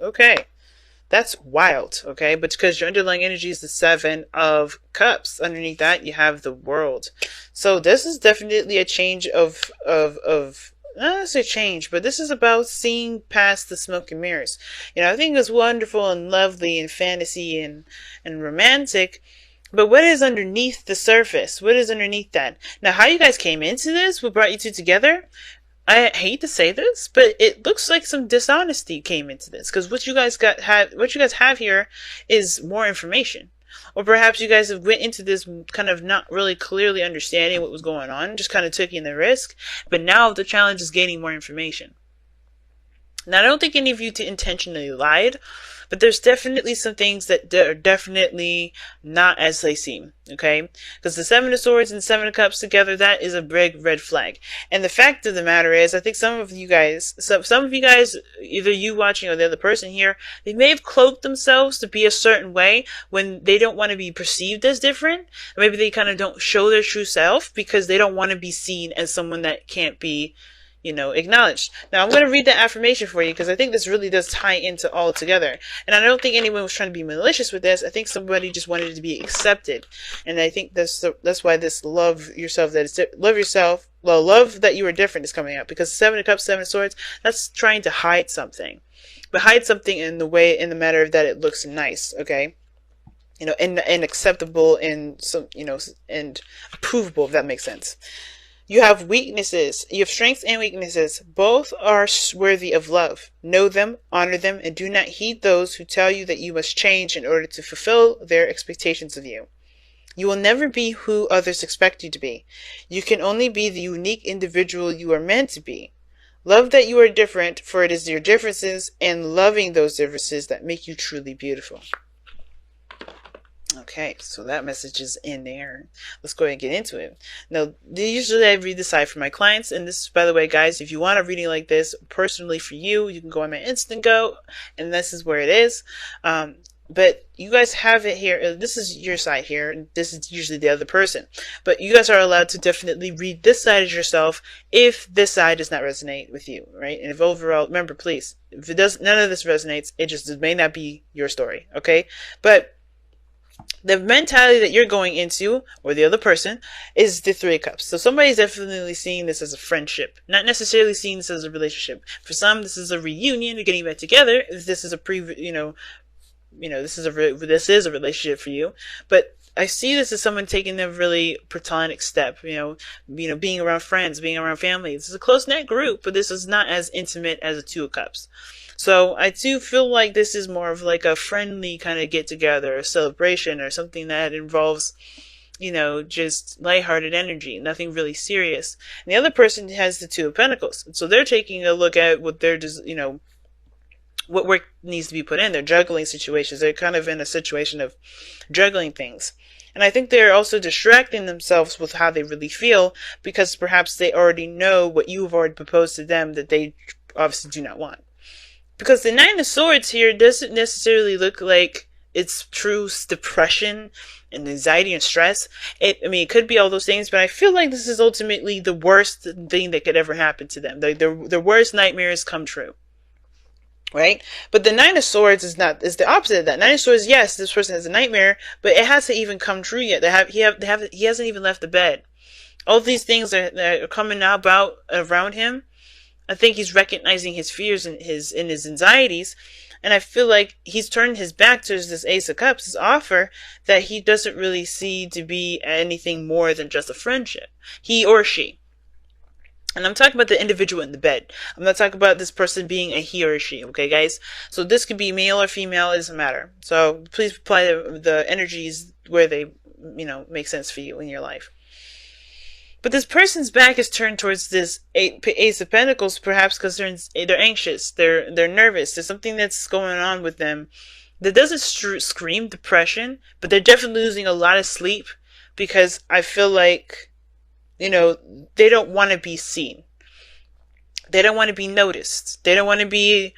Okay. That's wild, okay? But because your underlying energy is the Seven of Cups. Underneath that, you have the World. So this is definitely a change not say change, but this is about seeing past the smoke and mirrors. I think it's wonderful and lovely and fantasy and romantic, but what is underneath the surface? What is underneath that? Now, how you guys came into this, what brought you two together? I hate to say this, but it looks like some dishonesty came into this, because what you guys have here is more information. Or perhaps you guys have went into this kind of not really clearly understanding what was going on, just kind of taking the risk, but now the challenge is gaining more information. Now, I don't think any of you intentionally lied, but there's definitely some things that are definitely not as they seem, okay? Because the Seven of Swords and Seven of Cups together, that is a big red flag. And the fact of the matter is, I think some of you guys, either you watching or the other person here, they may have cloaked themselves to be a certain way when they don't want to be perceived as different. Maybe they kind of don't show their true self because they don't want to be seen as someone that can't be acknowledged. Now, I'm going to read the affirmation for you because I think this really does tie into all together. And I don't think anyone was trying to be malicious with this. I think somebody just wanted it to be accepted. And I think that's why this love yourself that you are different is coming out. Because Seven of Cups, Seven of Swords, that's trying to hide something. But hide something in the matter of that it looks nice, okay? And acceptable and and approvable, if that makes sense. You have weaknesses. You have strengths and weaknesses. Both are worthy of love. Know them, honor them, and do not heed those who tell you that you must change in order to fulfill their expectations of you. You will never be who others expect you to be. You can only be the unique individual you are meant to be. Love that you are different, for it is your differences and loving those differences that make you truly beautiful. Okay, so that message is in there. Let's go ahead and get into it. Now, usually I read this side for my clients, and this, by the way, guys, if you want a reading like this personally for you, you can go on my Instant Go, and this is where it is. But you guys have it here. This is your side here, and this is usually the other person. But you guys are allowed to definitely read this side as yourself if this side does not resonate with you, right? And if overall, remember, please, if it does, none of this resonates, it may not be your story, okay? But the mentality that you're going into, or the other person, is the Three of Cups. So somebody's definitely seeing this as a friendship, not necessarily seeing this as a relationship. For some, this is a reunion, getting back together. This is a this is a relationship for you. But I see this as someone taking a really platonic step, being around friends, being around family. This is a close-knit group, but this is not as intimate as a Two of Cups. So I do feel like this is more of like a friendly kind of get-together, a celebration, or something that involves, just lighthearted energy, nothing really serious. And the other person has the Two of Pentacles. So they're taking a look at what they're just, what work needs to be put in. They're juggling situations. They're kind of in a situation of juggling things. And I think they're also distracting themselves with how they really feel, because perhaps they already know what you've already proposed to them that they obviously do not want. Because the Nine of Swords here doesn't necessarily look like it's true depression and anxiety and stress. It could be all those things, but I feel like this is ultimately the worst thing that could ever happen to them. Their worst nightmares come true. Right? But the Nine of Swords is the opposite of that. Nine of Swords, yes, this person has a nightmare, but it hasn't even come true yet. He hasn't even left the bed. All these things that are coming about around him, I think he's recognizing his fears and his anxieties, and I feel like he's turned his back to this Ace of Cups, his offer that he doesn't really see to be anything more than just a friendship. He or she. And I'm talking about the individual in the bed. I'm not talking about this person being a he or a she, okay, guys? So this could be male or female, it doesn't matter. So please apply the energies where they, make sense for you in your life. But this person's back is turned towards this Ace of Pentacles, perhaps because they're anxious, they're nervous. There's something that's going on with them that doesn't scream depression, but they're definitely losing a lot of sleep, because I feel like, they don't want to be seen. They don't want to be noticed. They don't want to be,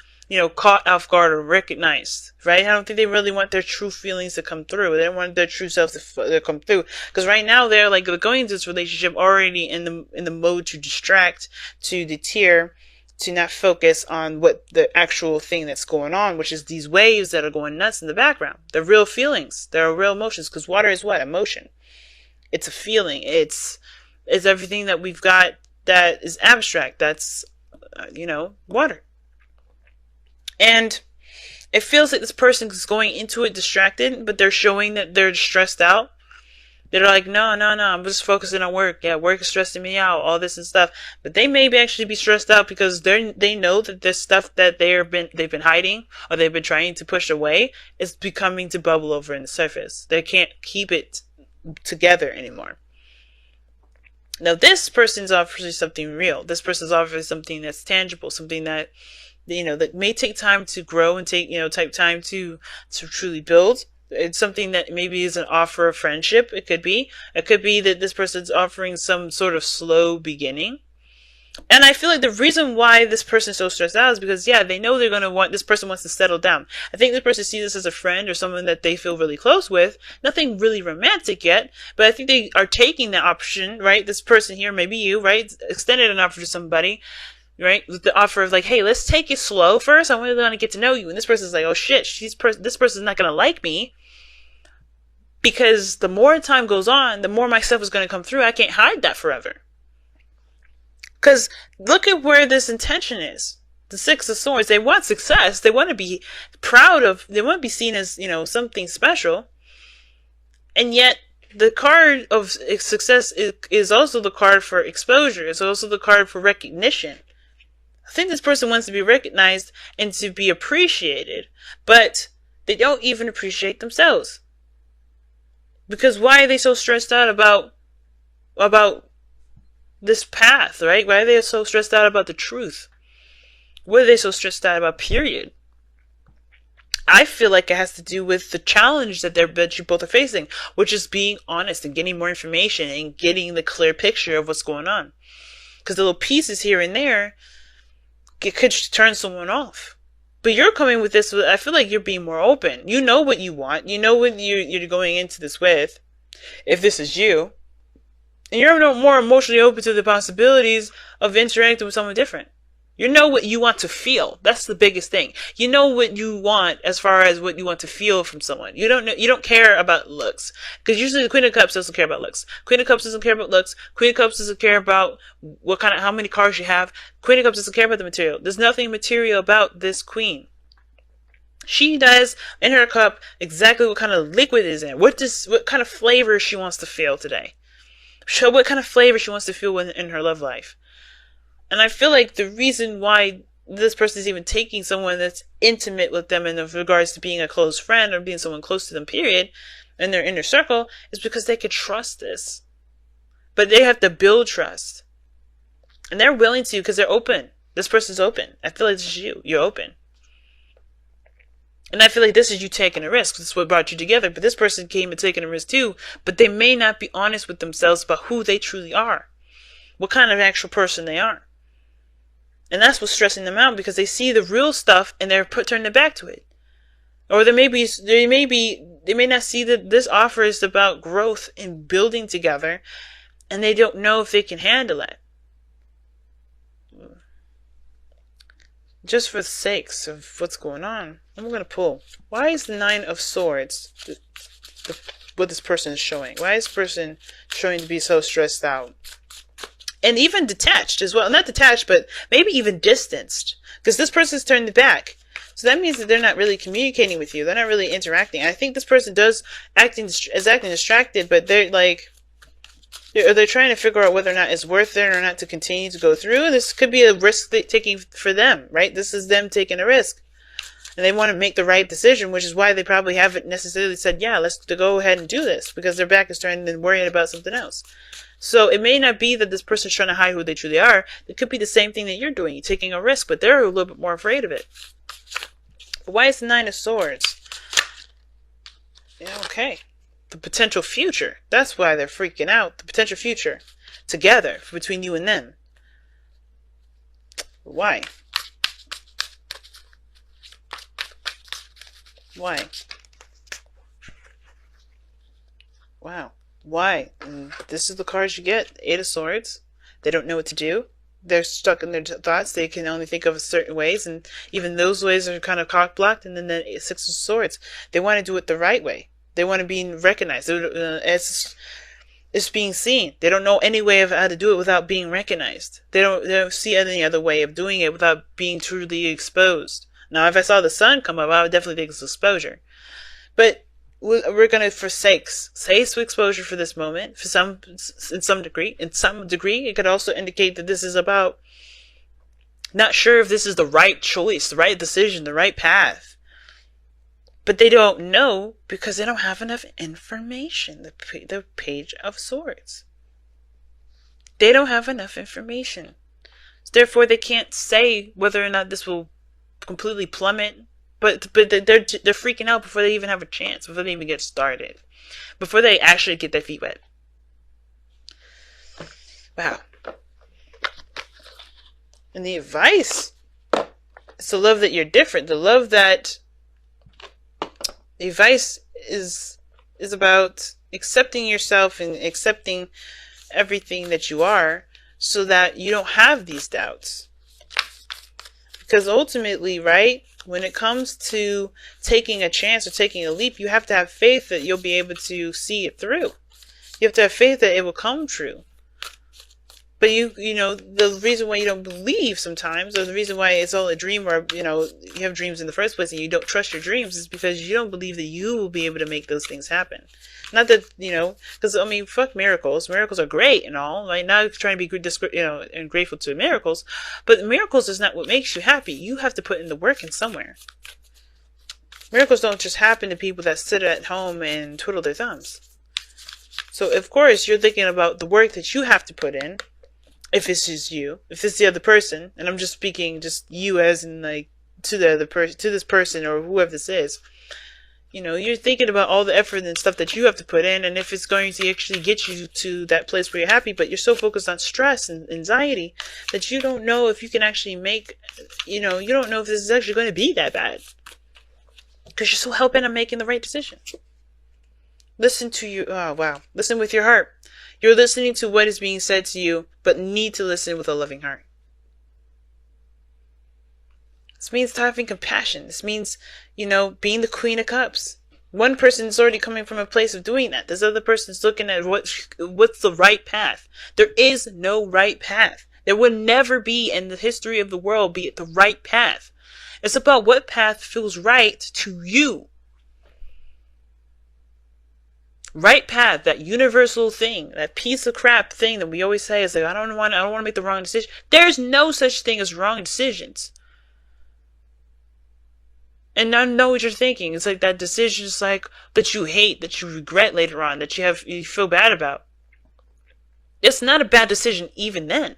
caught off guard or recognized, right? I don't think they really want their true feelings to come through. They don't want their true selves to come through. Because right now they're going into this relationship already in the mode to distract, to deter, to not focus on what the actual thing that's going on, which is these waves that are going nuts in the background. They're real feelings. They're real emotions, because water is what? Emotion. It's a feeling. It's everything that we've got that is abstract. That's, water. And it feels like this person is going into it distracted, but they're showing that they're stressed out. They're like, no, I'm just focusing on work. Yeah, work is stressing me out, all this and stuff. But they may actually be stressed out because they know that this stuff that they've been hiding, or they've been trying to push away, is becoming to bubble over in the surface. They can't keep it together anymore. Now, this person's offering something real. This person's offering something that's tangible, something that, that may take time to grow and take time to truly build. It's something that maybe is an offer of friendship. It could be that this person's offering some sort of slow beginning. And I feel like the reason why this person is so stressed out is because, they know this person wants to settle down. I think this person sees this as a friend or someone that they feel really close with. Nothing really romantic yet, but I think they are taking the option, right? This person here, maybe you, right? Extended an offer to somebody, right? With the offer of like, hey, let's take it slow first. I really want to get to know you. And this person's like, oh shit, this person's not going to like me. Because the more time goes on, the more my stuff is going to come through. I can't hide that forever. Because look at where this intention is. The Six of Swords. They want success. They want to be proud of, they want to be seen as, something special. And yet, the card of success is also the card for exposure. It's also the card for recognition. I think this person wants to be recognized and to be appreciated. But they don't even appreciate themselves. Because why are they so stressed out about this path, right? Why are they so stressed out about the truth? What are they so stressed out about, period? I feel like it has to do with the challenge that you both are facing, which is being honest and getting more information and getting the clear picture of what's going on. Because the little pieces here and there, it could turn someone off. But you're coming with this, I feel like you're being more open. You know what you want. You know what you're going into this with, if this is you. And you're more emotionally open to the possibilities of interacting with someone different. You know what you want to feel. That's the biggest thing. You know what you want as far as what you want to feel from someone. You don't care about looks. Because usually the Queen of Cups doesn't care about looks. Queen of Cups doesn't care about looks. Queen of Cups doesn't care about how many cars you have. Queen of Cups doesn't care about the material. There's nothing material about this queen. She does in her cup exactly what kind of liquid is in it. What kind of flavor she wants to feel today. Show what kind of flavor she wants to feel in her love life. And I feel like the reason why this person is even taking someone that's intimate with them in regards to being a close friend or being someone close to them, period, in their inner circle, is because they could trust this. But they have to build trust. And they're willing to because they're open. This person's open. I feel like this is you. You're open. And I feel like this is you taking a risk. This is what brought you together. But this person came and taking a risk too. But they may not be honest with themselves about who they truly are. What kind of actual person they are. And that's what's stressing them out because they see the real stuff and they're turning their back to it. Or they may not see that this offer is about growth and building together and they don't know if they can handle it. Just for the sakes of what's going on, I'm going to pull. Why is the Nine of Swords what this person is showing? Why is this person showing to be so stressed out? And even detached as well. Not detached, but maybe even distanced. Because this person's turned back. So that means that they're not really communicating with you. They're not really interacting. I think this person is acting distracted, but they're trying to figure out whether or not it's worth it or not to continue to go through. This could be a risk taking for them, right? This is them taking a risk. And they want to make the right decision, which is why they probably haven't necessarily said, yeah, let's go ahead and do this. Because their back is turned and worrying about something else. So it may not be that this person's trying to hide who they truly are. It could be the same thing that you're doing. You're taking a risk, but they're a little bit more afraid of it. But why is the Nine of Swords? Yeah, okay. The potential future. That's why they're freaking out. The potential future. Together. Between you and them. Why? Why? Wow. Why? And this is the cards you get. Eight of Swords. They don't know what to do. they're stuck in their thoughts. They can only think of certain ways, and even those ways are kind of cock-blocked. And then the Six of Swords, they want to do it the right way. They want to be recognized. It's being seen. They don't know any way of how to do it without being recognized. They don't see any other way of doing it without being truly exposed. Now, if I saw the sun come up, I would definitely think it's exposure. But we're going to forsake exposure for this moment, in some degree. In some degree, it could also indicate that this is about not sure if this is the right choice, the right decision, the right path. But they don't know because they don't have enough information. The Page of Swords. They don't have enough information. Therefore, they can't say whether or not this will completely plummet. But they're freaking out before they even have a chance, before they even get started, before they actually get their feet wet. Wow. And the advice is to love that you're different. The advice is about accepting yourself and accepting everything that you are, so that you don't have these doubts. Because ultimately, right, when it comes to taking a chance or taking a leap, you have to have faith that you'll be able to see it through. You have to have faith that it will come true. But you know, the reason why you don't believe sometimes, or the reason why it's all a dream, or, you know, you have dreams in the first place and you don't trust your dreams, is because you don't believe that you will be able to make those things happen. Not that, you know, because, I mean, fuck miracles. Miracles are great and all. Like, not trying to be good, you know, and grateful to miracles, but miracles is not what makes you happy. You have to put in the work in somewhere. Miracles don't just happen to people that sit at home and twiddle their thumbs. So, of course, you're thinking about the work that you have to put in. If it's just you, if it's the other person, and I'm just speaking just you as in, like, to the other person, to this person or whoever this is, you know, you're thinking about all the effort and stuff that you have to put in, and if it's going to actually get you to that place where you're happy, but you're so focused on stress and anxiety that you don't know if you can actually make, you know, you don't know if this is actually going to be that bad, because you're so hell-bent on making the right decision. Listen to you. Oh, wow. Listen with your heart. You're listening to what is being said to you, but need to listen with a loving heart. This means having compassion. This means, you know, being the Queen of Cups. One person is already coming from a place of doing that. This other person is looking at what's the right path. There is no right path. There will never be in the history of the world be the right path. It's about what path feels right to you. Right path, that universal thing, that piece of crap thing that we always say is like, I don't want to make the wrong decision. There's no such thing as wrong decisions. And I know what you're thinking. It's like that decision is like that you hate, that you regret later on, that you feel bad about. It's not a bad decision even then.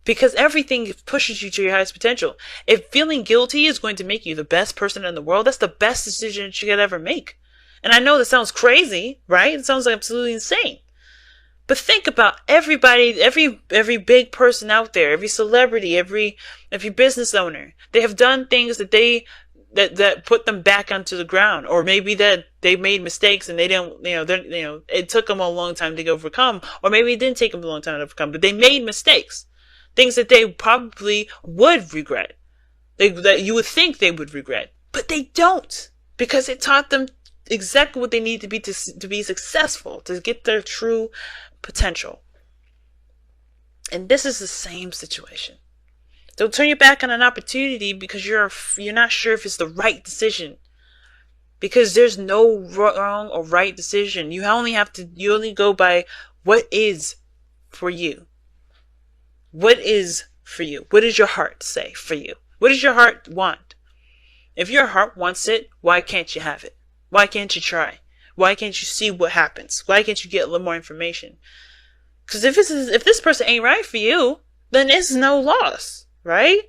Because everything pushes you to your highest potential. If feeling guilty is going to make you the best person in the world, that's the best decision that you could ever make. And I know that sounds crazy, right? It sounds like absolutely insane. But think about everybody, every big person out there, every celebrity, every business owner. They have done things that that put them back onto the ground, or maybe that they made mistakes and they didn't, it took them a long time to overcome, or maybe it didn't take them a long time to overcome, but they made mistakes, things that they probably would regret, that you would think they would regret, but they don't, because it taught them exactly what they need to be successful, to get their true potential. And this is the same situation. Don't turn your back on an opportunity because you're not sure if it's the right decision. Because there's no wrong or right decision. You only go by what is for you. What is for you? What does your heart say for you? What does your heart want? If your heart wants it, why can't you have it? Why can't you try? Why can't you see what happens? Why can't you get a little more information? Because if this person ain't right for you, then it's no loss, right?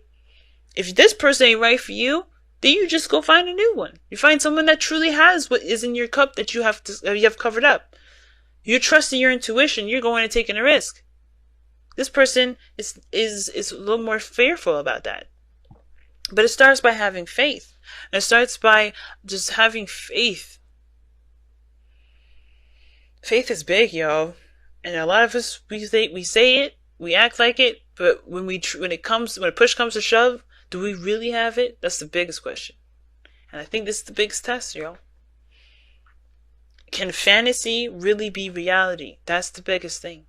If this person ain't right for you, then you just go find a new one. You find someone that truly has what is in your cup that you have covered up. You're trusting your intuition. You're going and taking a risk. This person is a little more fearful about that. But it starts by having faith. And it starts by just having faith. Faith is big, y'all. And a lot of us, we say it, we act like it, But when push comes to shove, do we really have it? That's the biggest question. And I think this is the biggest test, y'all. Can fantasy really be reality? That's the biggest thing.